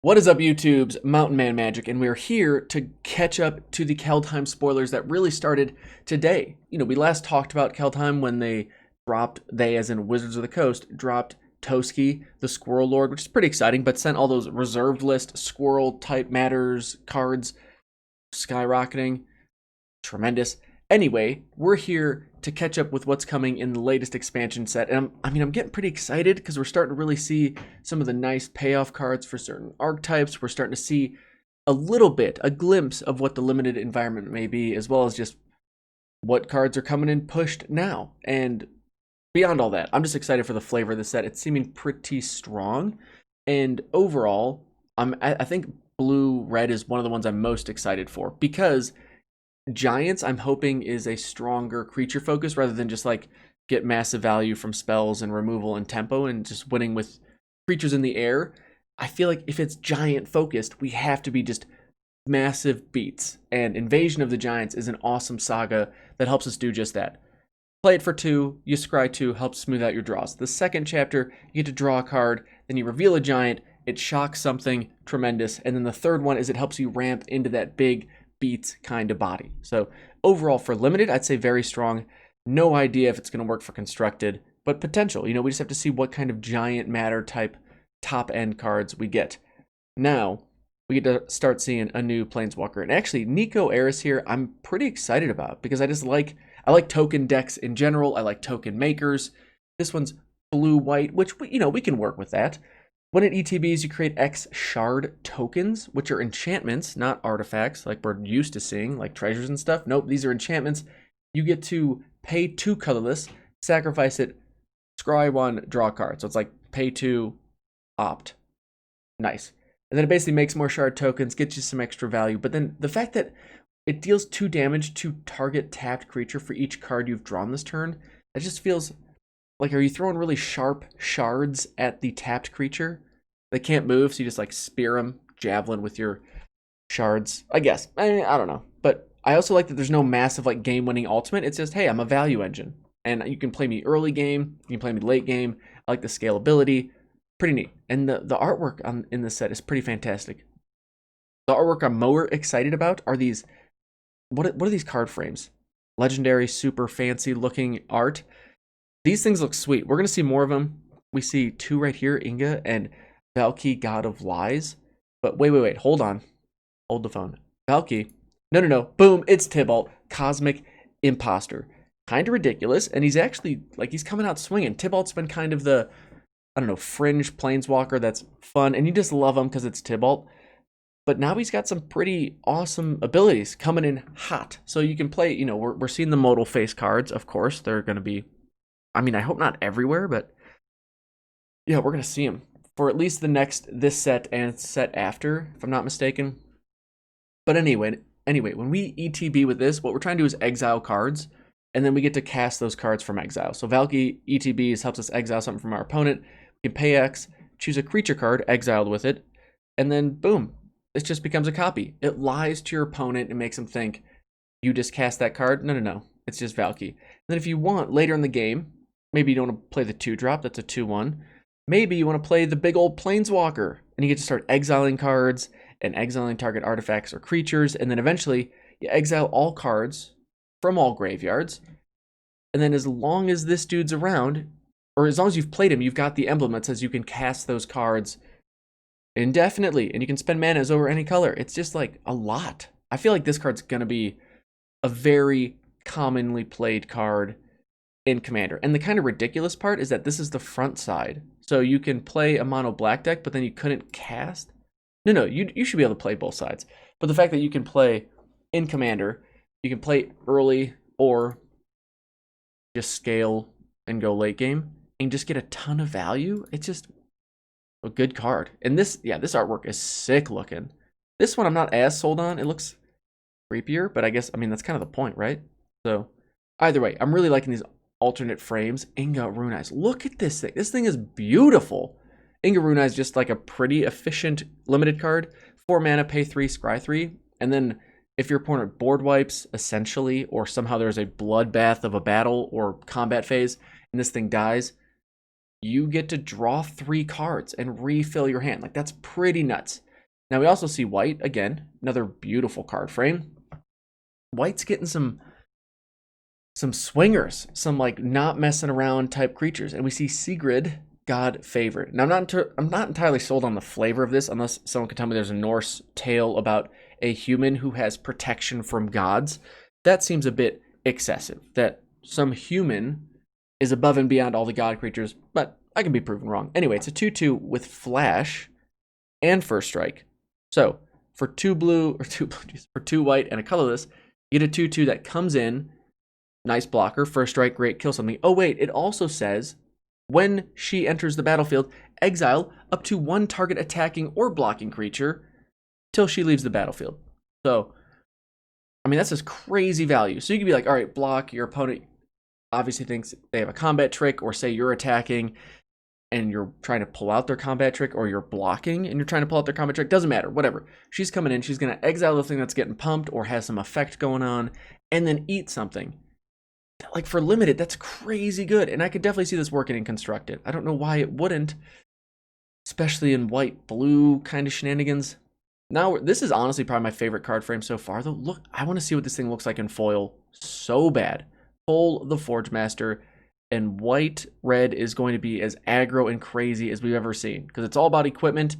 What is up, YouTube's Mountain Man Magic, and we're here to catch up to the Kaldheim spoilers that really started today. We last talked about Kaldheim when they as in Wizards of the Coast, dropped Toski, the Squirrel Lord, which is pretty exciting, but sent all those reserved list Squirrel type matters cards skyrocketing. Tremendous. Anyway, we're here to catch up with what's coming in the latest expansion set. And I'm getting pretty excited because we're starting to really see some of the nice payoff cards for certain archetypes. We're starting to see a glimpse of what the limited environment may be, as well as just what cards are coming in pushed now. And beyond all that, I'm just excited for the flavor of the set. It's seeming pretty strong. And overall, I think blue-red is one of the ones I'm most excited for because Giants, I'm hoping, is a stronger creature focus rather than just like get massive value from spells and removal and tempo and just winning with creatures in the air. I feel like if it's giant focused, we have to be just massive beats. And Invasion of the Giants is an awesome saga that helps us do just that. Play it for 2, you scry 2, helps smooth out your draws. The second chapter, you get to draw a card, then you reveal a giant, it shocks something tremendous. And then the third one is it helps you ramp into that big beats kind of body. So overall for limited, I'd say very strong. No idea if it's going to work for constructed, but potential. We just have to see what kind of giant matter type top end cards we get. Now we get to start seeing a new Planeswalker, and actually Nico Eris here I'm pretty excited about because I like token decks in general. I like token makers. This one's blue white, which we can work with that. When it ETBs, you create X shard tokens, which are enchantments, not artifacts like we're used to seeing, like treasures and stuff. Nope, these are enchantments. You get to pay 2 colorless, sacrifice it, scry 1, draw a card. So it's like pay 2, opt. Nice. And then it basically makes more shard tokens, gets you some extra value. But then the fact that it deals 2 damage to target tapped creature for each card you've drawn this turn, that just feels like, are you throwing really sharp shards at the tapped creature? They can't move, so you just like spear them, javelin with your shards. I guess. I don't know. But I also like that there's no massive like game-winning ultimate. It's just, hey, I'm a value engine. And you can play me early game, you can play me late game. I like the scalability. Pretty neat. And the artwork in this set is pretty fantastic. The artwork I'm more excited about are these, what are these card frames? Legendary, super fancy looking art. These things look sweet. We're going to see more of them. We see 2 right here, Inga and Valky, God of Lies. But wait. Hold on. Hold the phone. Valky. No. Boom. It's Tibalt. Cosmic Imposter. Kind of ridiculous. And he's actually, he's coming out swinging. Tibalt's been kind of the, fringe planeswalker that's fun. And you just love him because it's Tibalt. But now he's got some pretty awesome abilities coming in hot. So you can play, we're seeing the modal face cards, of course. They're going to be, I hope not everywhere, but yeah, we're going to see them for at least this set and set after, if I'm not mistaken. But anyway, when we ETB with this, what we're trying to do is exile cards, and then we get to cast those cards from exile. So Valky ETBs helps us exile something from our opponent. We can pay X, choose a creature card, exiled with it, and then boom, it just becomes a copy. It lies to your opponent and makes them think you just cast that card. No. It's just Valky. And then if you want, later in the game, maybe you don't want to play the 2-drop, that's a 2/1. Maybe you want to play the big old Planeswalker, and you get to start exiling cards and exiling target artifacts or creatures, and then eventually you exile all cards from all graveyards. And then as long as this dude's around, or as long as you've played him, you've got the emblem that says you can cast those cards indefinitely, and you can spend manas over any color. It's just like a lot. I feel like this card's going to be a very commonly played card in Commander. And the kind of ridiculous part is that this is the front side. So you can play a mono black deck, but then you couldn't cast. No, you should be able to play both sides. But the fact that you can play in Commander, you can play early or just scale and go late game and just get a ton of value. It's just a good card. And this artwork is sick looking. This one I'm not as sold on. It looks creepier, but I guess, that's kind of the point, right? So either way, I'm really liking these alternate frames. Inga Rune Eyes. Look at this thing. This thing is beautiful. Inga Rune Eyes is just like a pretty efficient limited card. 4 mana, pay 3, scry 3. And then if your opponent board wipes, essentially, or somehow there's a bloodbath of a battle or combat phase, and this thing dies, you get to draw 3 cards and refill your hand. That's pretty nuts. Now we also see white, again, another beautiful card frame. White's getting some swingers, some like not messing around type creatures. And we see Sigrid, God Favorite. Now I'm not entirely sold on the flavor of this unless someone can tell me there's a Norse tale about a human who has protection from gods. That seems a bit excessive, that some human is above and beyond all the god creatures, but I can be proven wrong. Anyway, it's a 2/2 with flash and first strike. So for 2 blue, or 2 for 2 white and a colorless, you get a 2/2 that comes in. Nice blocker, first strike, great, kill something. Oh wait, it also says when she enters the battlefield, exile up to 1 target attacking or blocking creature till she leaves the battlefield. So, I mean, that's just crazy value. So you can be like, all right, block, your opponent obviously thinks they have a combat trick, or say you're attacking and you're trying to pull out their combat trick, or you're blocking and you're trying to pull out their combat trick. Doesn't matter, whatever. She's coming in, she's going to exile the thing that's getting pumped or has some effect going on, and then eat something. Like for limited, that's crazy good. And I could definitely see this working in constructed. I don't know why it wouldn't, especially in white, blue kind of shenanigans. Now, this is honestly probably my favorite card frame so far, though. Look, I want to see what this thing looks like in foil so bad. Pull the Forge Master, and white red is going to be as aggro and crazy as we've ever seen, because it's all about equipment.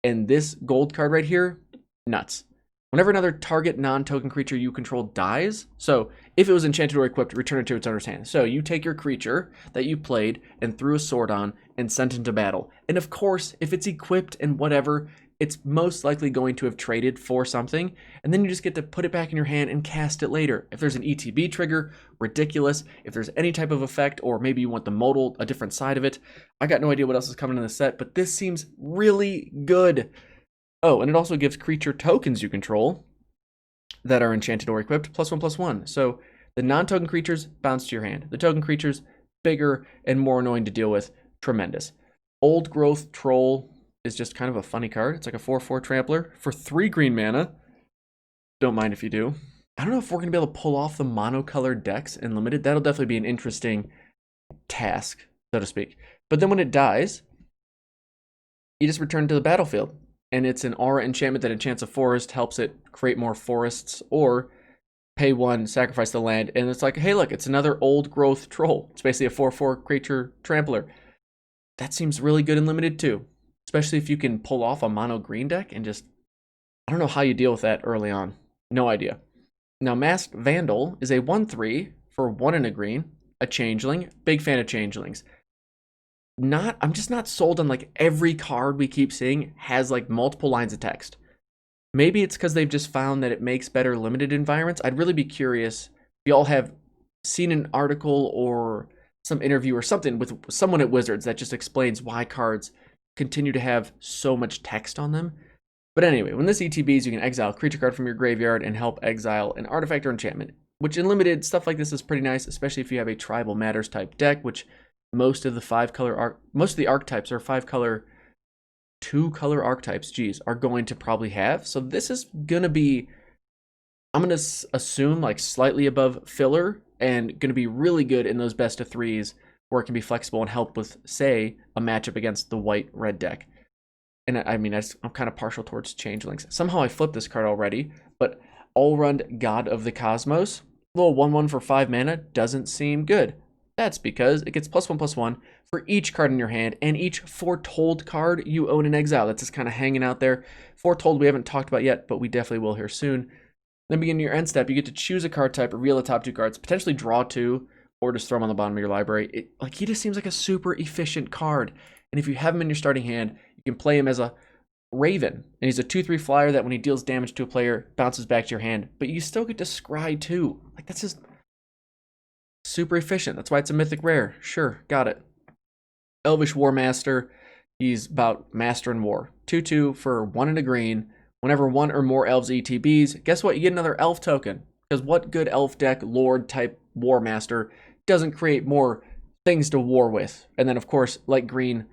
And this gold card right here, nuts. Whenever another target non-token creature you control dies, so if it was enchanted or equipped, return it to its owner's hand. So you take your creature that you played and threw a sword on and sent into battle. And of course, if it's equipped and whatever, it's most likely going to have traded for something. And then you just get to put it back in your hand and cast it later. If there's an ETB trigger, ridiculous. If there's any type of effect, or maybe you want the modal, a different side of it. I got no idea what else is coming in the set, but this seems really good. Oh, and it also gives creature tokens you control that are enchanted or equipped +1/+1. So the non-token creatures bounce to your hand. The token creatures, bigger and more annoying to deal with. Tremendous. Old Growth Troll is just kind of a funny card. It's like a 4/4 trampler for 3 green mana. Don't mind if you do. I don't know if we're going to be able to pull off the monocolored decks in limited. That'll definitely be an interesting task, so to speak. But then when it dies, you just return to the battlefield. And it's an aura enchantment that enchants a forest, helps it create more forests, or pay 1, sacrifice the land, and it's like, hey, look, it's another Old Growth Troll. It's basically a 4/4 creature trampler. That seems really good in limited too, especially if you can pull off a mono green deck and just, I don't know how you deal with that early on. No idea. Now, Masked Vandal is a 1/3 for 1 and a green, a changeling. Big fan of changelings. I'm just not sold on like every card we keep seeing has like multiple lines of text. Maybe it's because they've just found that it makes better limited environments. I'd really be curious if y'all have seen an article or some interview or something with someone at Wizards that just explains why cards continue to have so much text on them. But anyway, when this ETBs, you can exile a creature card from your graveyard and help exile an artifact or enchantment, which in limited, stuff like this is pretty nice, especially if you have a Tribal Matters type deck, which most of the archetypes are 5-color, 2-color archetypes, are going to probably have. So this is going to be, I'm going to assume, like slightly above filler, and going to be really good in those best of 3s where it can be flexible and help with, say, a matchup against the white-red deck. And I mean, I'm kind of partial towards changelings. Somehow I flipped this card already, but Allrund, God of the Cosmos, little 1/1 for 5 mana doesn't seem good. That's because it gets +1/+1 for each card in your hand and each Foretold card you own in exile. That's just kind of hanging out there. Foretold we haven't talked about yet, but we definitely will here soon. Then beginning your end step, you get to choose a card type, reveal the top 2 cards, potentially draw 2, or just throw them on the bottom of your library. He just seems like a super efficient card. And if you have him in your starting hand, you can play him as a Raven. And he's a 2/3 flyer that when he deals damage to a player, bounces back to your hand. But you still get to scry too. Like, that's just super efficient. That's why it's a mythic rare. Sure, got it. Elvish War Master. He's about Master in War. 2/2 for 1 and a green. Whenever 1 or more elves ETBs, guess what? You get another elf token. Because what good elf deck, Lord type War Master doesn't create more things to war with? And then, of course, like green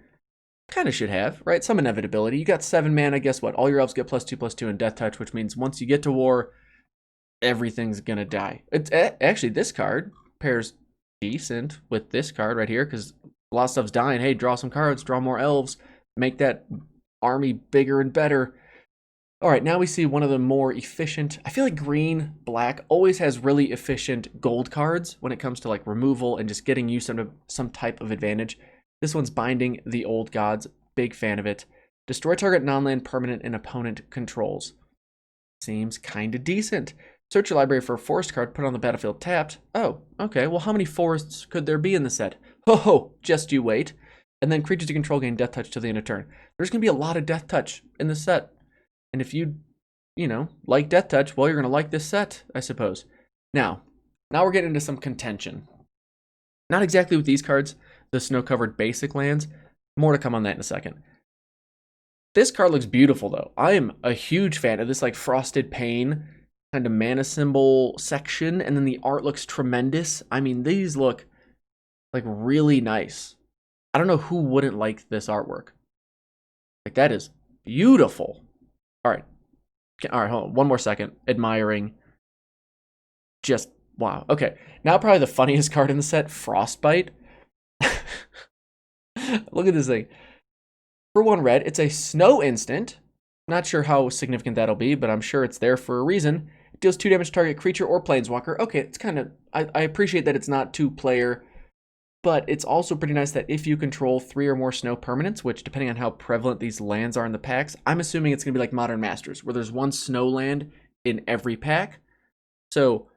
kind of should have, right? Some inevitability. You got 7 mana. Guess what? All your elves get +2/+2 in Death Touch, which means once you get to war, everything's going to die. It's actually, this card pairs decent with this card right here because a lot of stuff's dying. Hey, draw some cards, draw more elves, make that army bigger and better. All right, now we see one of the more efficient. I feel like green, black always has really efficient gold cards when it comes to like removal and just getting you some type of advantage. This one's Binding the Old Gods. Big fan of it. Destroy target non-land permanent and opponent controls. Seems kind of decent. Search your library for a forest card, put it on the battlefield tapped. Oh, okay. Well, how many forests could there be in the set? Oh, just you wait. And then creatures you control gain death touch till the end of turn. There's going to be a lot of death touch in the set. And if you know, like death touch, well, you're going to like this set, I suppose. Now we're getting into some contention. Not exactly with these cards, the snow-covered basic lands. More to come on that in a second. This card looks beautiful, though. I am a huge fan of this, like, Frosted Pain kind of mana symbol section, and then the art looks tremendous. I mean, these look, like, really nice. I don't know who wouldn't like this artwork. Like, that is beautiful. All right, hold on. One more second. Admiring. Just, wow. Okay, now probably the funniest card in the set, Frostbite. Look at this thing. For 1 red, it's a snow instant. Not sure how significant that'll be, but I'm sure it's there for a reason. It deals 2 damage to target creature or planeswalker. Okay, it's kind of... I appreciate that it's not 2-player, but it's also pretty nice that if you control 3 or more snow permanents, which depending on how prevalent these lands are in the packs, I'm assuming it's going to be like Modern Masters, where there's 1 snow land in every pack. So,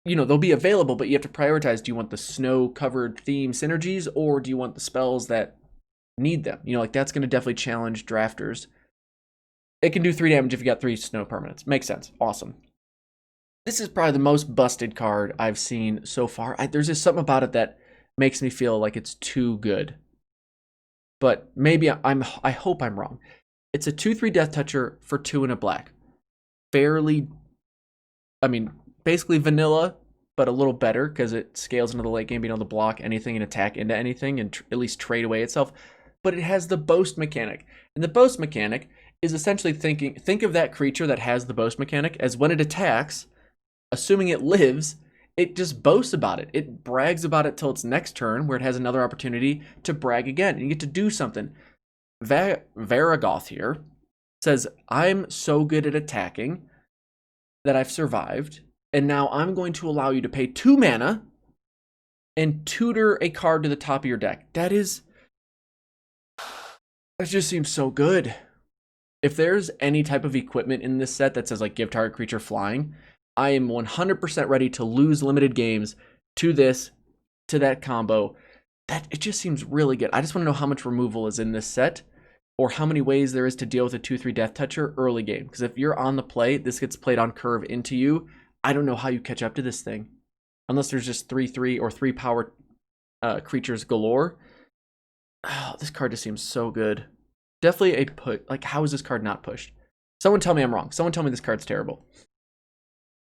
you know, they'll be available, but you have to prioritize. Do you want the snow-covered theme synergies, or do you want the spells that need them? You know, like that's going to definitely challenge drafters. It can do 3 damage if you got 3 snow permanents. Makes sense. Awesome. This is probably the most busted card I've seen so far. There's just something about it that makes me feel like it's too good. But maybe I hope I'm wrong. It's a 2/3 Death Toucher for 2 and a black. Fairly, I mean, basically vanilla, but a little better because it scales into the late game, being able to block anything and attack into anything and at least trade away itself. But it has the boast mechanic. And the boast mechanic is essentially think of that creature that has the boast mechanic as when it attacks, assuming it lives, it just boasts about it. It brags about it till its next turn, where it has another opportunity to brag again. And you get to do something. Varagoth here says, I'm so good at attacking that I've survived, and now I'm going to allow you to pay 2 mana and tutor a card to the top of your deck. That just seems so good. If there's any type of equipment in this set that says like give target creature flying, I am 100% ready to lose limited games to this, to that combo. That it just seems really good. I just want to know how much removal is in this set, or how many ways there is to deal with a 2/3 Death Toucher early game. Because if you're on the play, this gets played on curve into you. I don't know how you catch up to this thing, unless there's just 3/3 or 3 power creatures galore. Oh, this card just seems so good. Definitely a put. Like, how is this card not pushed? Someone tell me I'm wrong. Someone tell me this card's terrible.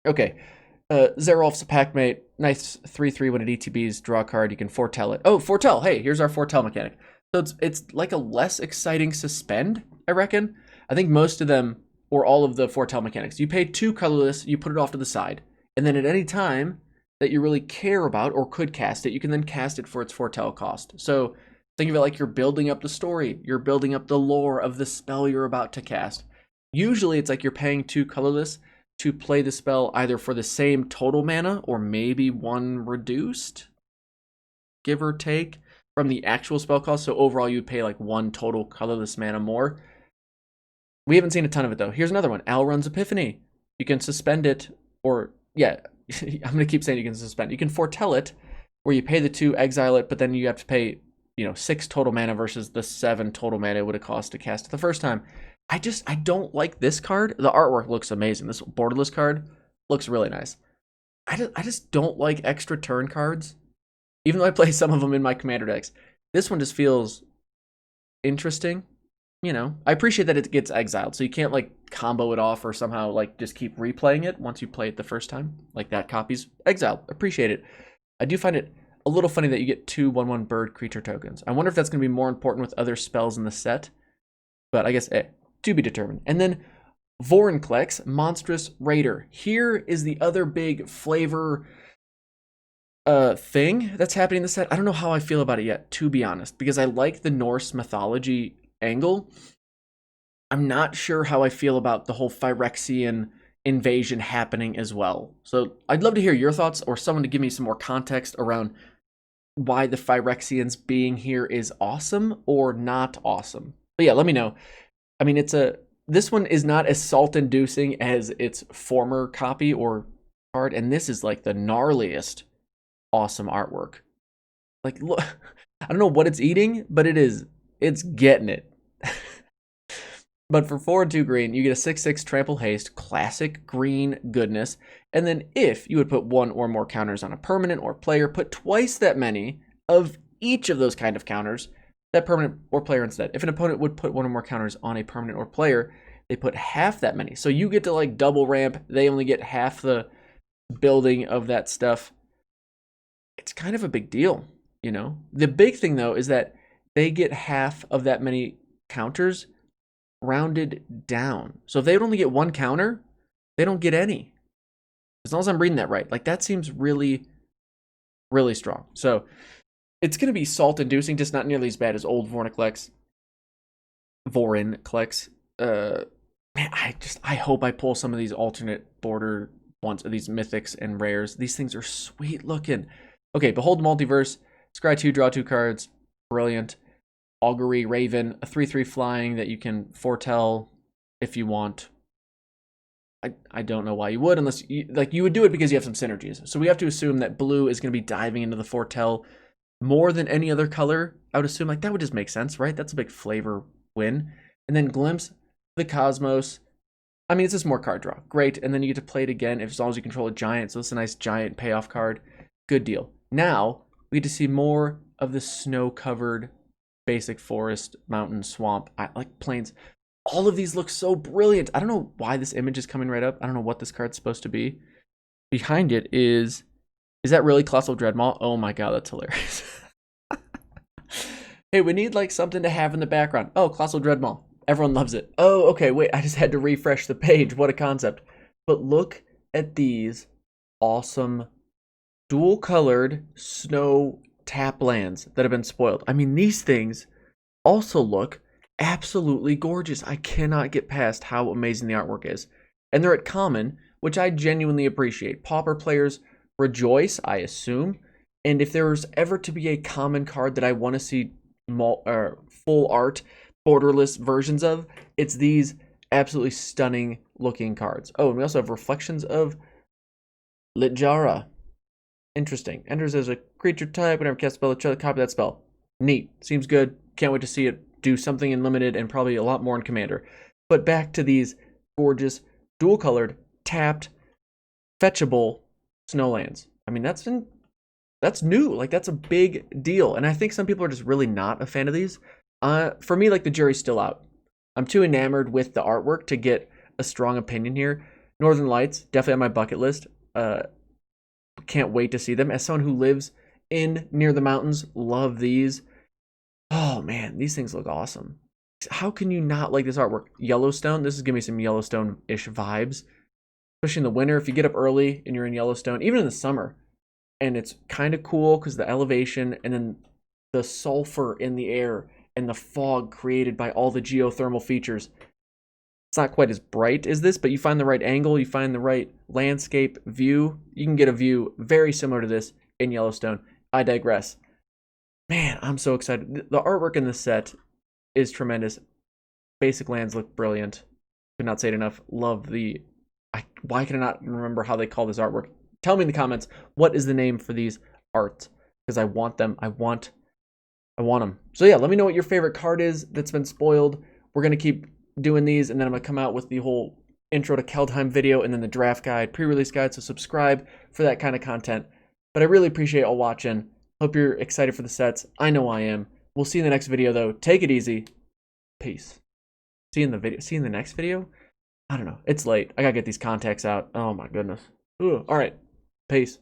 Okay. Zerolf's a pack mate. Nice 3/3 when it ETBs. Draw a card. You can foretell it. Oh, foretell. Hey, here's our foretell mechanic. So it's like a less exciting suspend, I reckon. I think most of them, or all of the foretell mechanics, you pay 2 colorless, you put it off to the side, and then at any time that you really care about or could cast it, you can then cast it for its foretell cost. So think of it like you're building up the story. You're building up the lore of the spell you're about to cast. Usually it's like you're paying 2 colorless to play the spell either for the same total mana or maybe 1 reduced, give or take, from the actual spell cost. So overall you'd pay like 1 total colorless mana more. We haven't seen a ton of it though. Here's another one, Alrund's Epiphany. You can suspend it, or yeah, I'm gonna keep saying you can suspend. You can foretell it, where you pay the 2, exile it, but then you have to pay, you know, 6 total mana versus the 7 total mana it would have cost to cast it the first time. I don't like this card. The artwork looks amazing. This borderless card looks really nice. I just don't like extra turn cards, even though I play some of them in my commander decks. This one just feels interesting. You know, I appreciate that it gets exiled, so you can't like combo it off or somehow like just keep replaying it once you play it the first time. Like that copy's exiled. Appreciate it. I do find it a little funny that you get 2 1/1 bird creature tokens. I wonder if that's going to be more important with other spells in the set, but I guess to be determined. And then Vorinclex, Monstrous Raider. Here is the other big flavor thing that's happening in the set. I don't know how I feel about it yet, to be honest, because I like the Norse mythology angle, I'm not sure how I feel about the whole Phyrexian invasion happening as well. So I'd love to hear your thoughts, or someone to give me some more context around why the Phyrexians being here is awesome or not awesome. But yeah, let me know. I mean, this one is not as salt-inducing as its former copy or card, and this is like the gnarliest awesome artwork. Like, look, I don't know what it's eating, but it's getting it. But for 4 and 2 green, you get a 6/6 trample haste, classic green goodness. And then if you would put 1 or more counters on a permanent or player, put twice that many of each of those kind of counters, that permanent or player instead. If an opponent would put 1 or more counters on a permanent or player, they put half that many. So you get to like double ramp, they only get half the building of that stuff. It's kind of a big deal, you know? The big thing though is that they get half of that many counters rounded down. So if they would only get 1 counter, they don't get any. As long as I'm reading that right. Like, that seems really, really strong. So it's going to be salt-inducing, just not nearly as bad as old Vorinclex. Man, I hope I pull some of these alternate border ones, these mythics and rares. These things are sweet looking. Okay, Behold Multiverse. Scry 2, draw 2 cards. Brilliant. Augury Raven, a 3/3 flying that you can foretell if you want. I don't know why you would, unless you would do it because you have some synergies. So we have to assume that blue is going to be diving into the foretell more than any other color. I would assume, like, that would just make sense, right? That's a big flavor win. And then Glimpse the Cosmos. I mean, it's just more card draw. Great. And then you get to play it again as long as you control a giant. So it's a nice giant payoff card. Good deal. Now we get to see more of the snow-covered basic forest, mountain, swamp, like plains. All of these look so brilliant. I don't know why this image is coming right up. I don't know what this card's supposed to be. Behind it is that really Colossal Dreadmaw? Oh my god, that's hilarious. Hey, we need like something to have in the background. Oh, Colossal Dreadmaw. Everyone loves it. Oh, okay, wait, I just had to refresh the page. What a concept. But look at these awesome dual-colored snow tap lands that have been spoiled. I mean, these things also look absolutely gorgeous. I cannot get past how amazing the artwork is. And they're at common, which I genuinely appreciate. Pauper players rejoice, I assume. And if there's ever to be a common card that I want to see full art, borderless versions of, it's these absolutely stunning looking cards. Oh, and we also have Reflections of Litjara. Interesting. Enters as a creature type. Whenever cast a spell, copy that spell. Neat. Seems good. Can't wait to see it do something in Limited and probably a lot more in Commander. But back to these gorgeous, dual-colored, tapped, fetchable snowlands. I mean, that's new. Like, that's a big deal. And I think some people are just really not a fan of these. For me, like, the jury's still out. I'm too enamored with the artwork to get a strong opinion here. Northern Lights, definitely on my bucket list. Can't wait to see them. As someone who lives near the mountains, love these. Oh man, these things look awesome. How can you not like this artwork? Yellowstone, this is giving me some Yellowstone-ish vibes. Especially in the winter, if you get up early and you're in Yellowstone, even in the summer. And it's kind of cool because the elevation and then the sulfur in the air and the fog created by all the geothermal features. It's not quite as bright as this, but you find the right angle, you find the right landscape view. You can get a view very similar to this in Yellowstone. I digress. Man, I'm so excited. The artwork in this set is tremendous. Basic lands look brilliant. Could not say it enough. Love the... why can I not remember how they call this artwork? Tell me in the comments, what is the name for these arts? Because I want them. I want them. So yeah, let me know what your favorite card is that's been spoiled. We're going to keep doing these, and then I'm going to come out with the whole intro to Kaldheim video and then the draft guide, pre-release guide, so subscribe for that kind of content. But I really appreciate all watching. Hope you're excited for the sets. I know I am. We'll see you in the next video, though. Take it easy. Peace. See you in the next video? I don't know. It's late. I gotta get these contacts out. Oh my goodness. Ooh, all right. Peace.